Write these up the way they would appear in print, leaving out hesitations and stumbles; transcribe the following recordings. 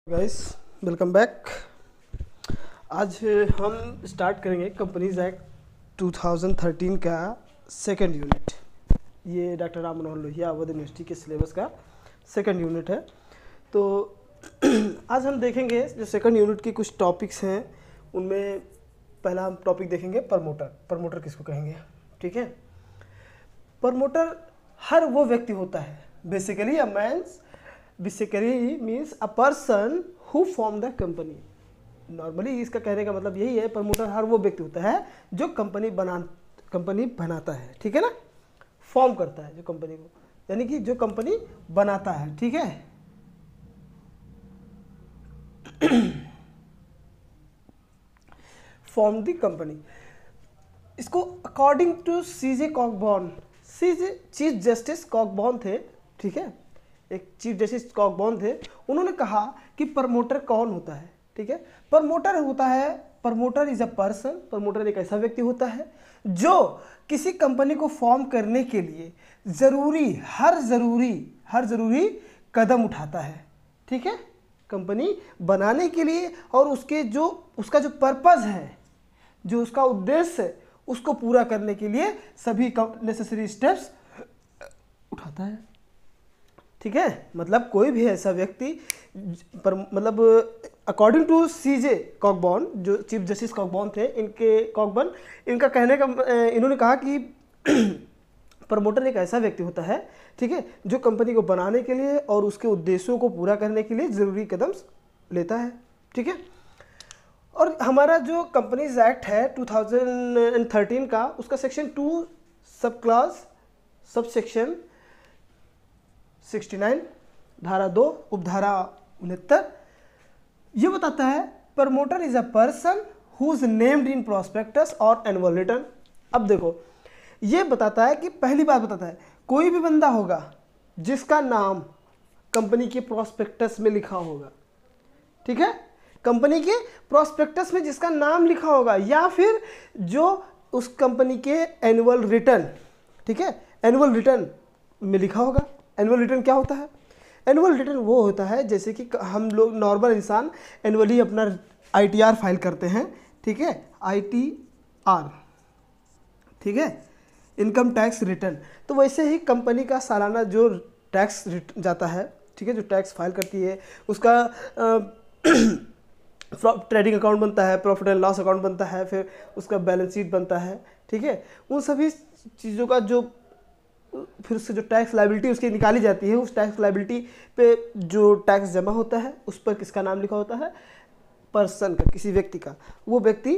Guys, welcome back. आज हम start करेंगे कंपनीज एक्ट 2013 का सेकंड यूनिट। ये डॉक्टर राम मनोहर लोहिया अवध यूनिवर्सिटी के सिलेबस का सेकंड यूनिट है। तो आज हम देखेंगे जो सेकंड यूनिट की कुछ टॉपिक्स हैं, उनमें पहला हम टॉपिक देखेंगे प्रमोटर किसको कहेंगे। ठीक है, प्रमोटर हर वो व्यक्ति होता है, basically means a person who form the company. Normally इसका कहने का मतलब यही है, प्रमोटर हर वो व्यक्ति होता है जो कंपनी बनाता है। ठीक है ना, फॉर्म करता है जो कंपनी को, यानी कि जो कंपनी बनाता है। ठीक है, फॉर्म द कंपनी। इसको according to CJ Cockburn, chief justice Cockburn थे। ठीक है, एक चीफ जस्टिस कॉकबॉर्न थे, उन्होंने कहा कि प्रमोटर कौन होता है। ठीक है, promoter is a person, promoter एक ऐसा व्यक्ति होता है जो किसी कंपनी को फॉर्म करने के लिए हर जरूरी कदम उठाता है। ठीक है, कंपनी बनाने के लिए और उसका जो पर्पस है, जो उसका उद्देश्य है, उसको पूरा करने के लिए सभी नेसेसरी स्टेप्स उठाता है। ठीक है, मतलब कोई भी ऐसा व्यक्ति मतलब अकॉर्डिंग टू सीजे कॉकबॉर्न, जो चीफ जस्टिस कॉकबॉर्न थे, इनका कहने का इन्होंने कहा कि प्रमोटर एक ऐसा व्यक्ति होता है, ठीक है, जो कंपनी को बनाने के लिए और उसके उद्देश्यों को पूरा करने के लिए ज़रूरी कदम लेता है। ठीक है, और हमारा जो कंपनीज एक्ट है 2013 का, उसका section 2 sub clause sub section 69 धारा 2 उपधारा 69 ये बताता है promoter is a person who is named in prospectus और एनुअल रिटर्न। अब देखो, ये बताता है कि पहली बात बताता है, कोई भी बंदा होगा जिसका नाम कंपनी के प्रोस्पेक्टस में लिखा होगा। ठीक है, कंपनी के प्रोस्पेक्टस में जिसका नाम लिखा होगा, या फिर जो उस कंपनी के एनुअल रिटर्न, ठीक है, एनुअल रिटर्न में लिखा होगा। एनुअल रिटर्न क्या होता है? एनुअल रिटर्न वो होता है जैसे कि हम लोग नॉर्मल इंसान एनुअली अपना ITR फाइल करते हैं। ठीक है, ITR, ठीक है, इनकम टैक्स रिटर्न। तो वैसे ही कंपनी का सालाना जो टैक्स जाता है, ठीक है, जो टैक्स फाइल करती है, उसका ट्रेडिंग अकाउंट बनता है, प्रॉफिट एंड लॉस अकाउंट बनता है, फिर उसका बैलेंस शीट बनता है। ठीक है, उन सभी चीज़ों का फिर उससे जो टैक्स लायबिलिटी उसकी निकाली जाती है, उस टैक्स लायबिलिटी पे जो टैक्स जमा होता है, उस पर किसका नाम लिखा होता है? पर्सन का, किसी व्यक्ति का। वो व्यक्ति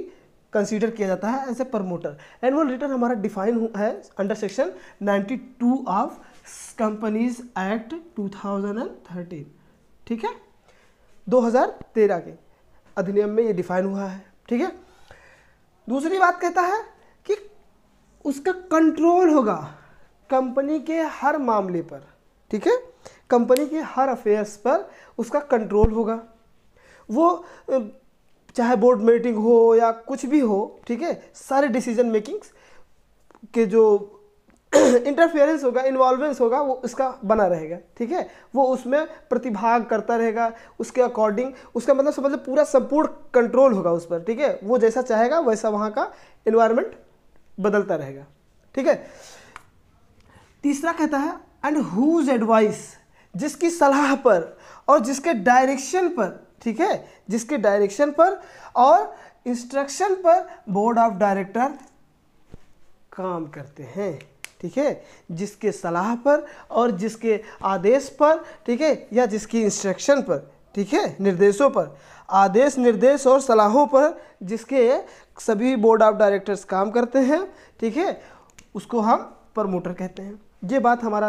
कंसीडर किया जाता है as a promoter. Annual return हमारा डिफाइन है under section 92 of Companies Act 2013। ठीक है, 2013 के अधिनियम में ये डिफाइन हुआ है। ठीक है, दूसरी बात कहता है कि उसका कंट्रोल होगा कंपनी के हर मामले पर। ठीक है, कंपनी के हर अफेयर्स पर उसका कंट्रोल होगा। वो चाहे बोर्ड मीटिंग हो या कुछ भी हो, ठीक है, सारे डिसीजन मेकिंग्स के जो इंटरफेरेंस होगा, इन्वॉल्वेंस होगा, वो उसका बना रहेगा। ठीक है, वो उसमें प्रतिभाग करता रहेगा, उसके अकॉर्डिंग, उसका मतलब समझ लो पूरा संपूर्ण कंट्रोल होगा उस पर। ठीक है, वो जैसा चाहेगा वैसा वहाँ का इन्वायरमेंट बदलता रहेगा। ठीक है, तीसरा कहता है एंड हुज एडवाइस, जिसकी सलाह पर और जिसके डायरेक्शन पर, ठीक है, जिसके डायरेक्शन पर और इंस्ट्रक्शन पर बोर्ड ऑफ डायरेक्टर काम करते हैं। ठीक है, जिसके सलाह पर और जिसके आदेश पर, ठीक है, या जिसकी इंस्ट्रक्शन पर, ठीक है, निर्देशों पर, आदेश, निर्देश और सलाहों पर जिसके सभी बोर्ड ऑफ डायरेक्टर्स काम करते हैं, ठीक है, उसको हम प्रमोटर कहते हैं। ये बात हमारा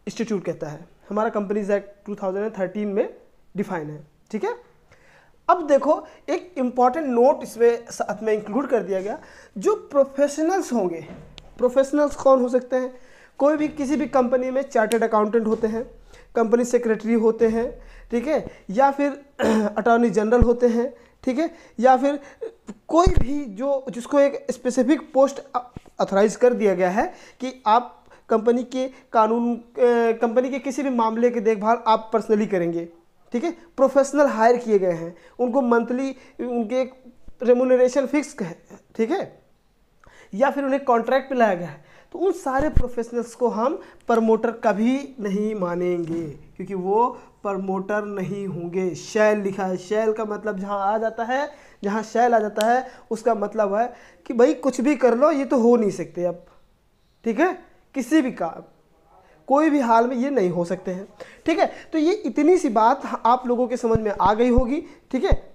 इंस्टीट्यूट कहता है, हमारा कंपनीज एक्ट 2013 में डिफाइन है। ठीक है, अब देखो एक इम्पॉर्टेंट नोट इसमें साथ में इंक्लूड कर दिया गया। जो प्रोफेशनल्स होंगे, प्रोफेशनल्स कौन हो सकते हैं? कोई भी किसी भी कंपनी में चार्टर्ड अकाउंटेंट होते हैं, कंपनी सेक्रेटरी होते हैं, ठीक है, या फिर अटॉर्नी जनरल होते हैं, ठीक है, या फिर कोई भी जिसको एक स्पेसिफिक पोस्ट ऑथराइज कर दिया गया है कि आप कंपनी के किसी भी मामले की देखभाल आप पर्सनली करेंगे। ठीक है, प्रोफेशनल हायर किए गए हैं, उनको मंथली उनके एक रेमुनरेशन फिक्स है, ठीक है, या फिर उन्हें कॉन्ट्रैक्ट पे लाया गया है, तो उन सारे प्रोफेशनल्स को हम प्रमोटर कभी नहीं मानेंगे, क्योंकि वो प्रमोटर नहीं होंगे। शैल लिखा है, शैल का मतलब जहाँ आ जाता है, जहाँ शैल आ जाता है उसका मतलब है कि भाई कुछ भी कर लो, ये तो हो नहीं सकते अब, ठीक है, किसी भी काम, कोई भी हाल में ये नहीं हो सकते हैं, ठीक है। तो ये इतनी सी बात आप लोगों के समझ में आ गई होगी, ठीक है।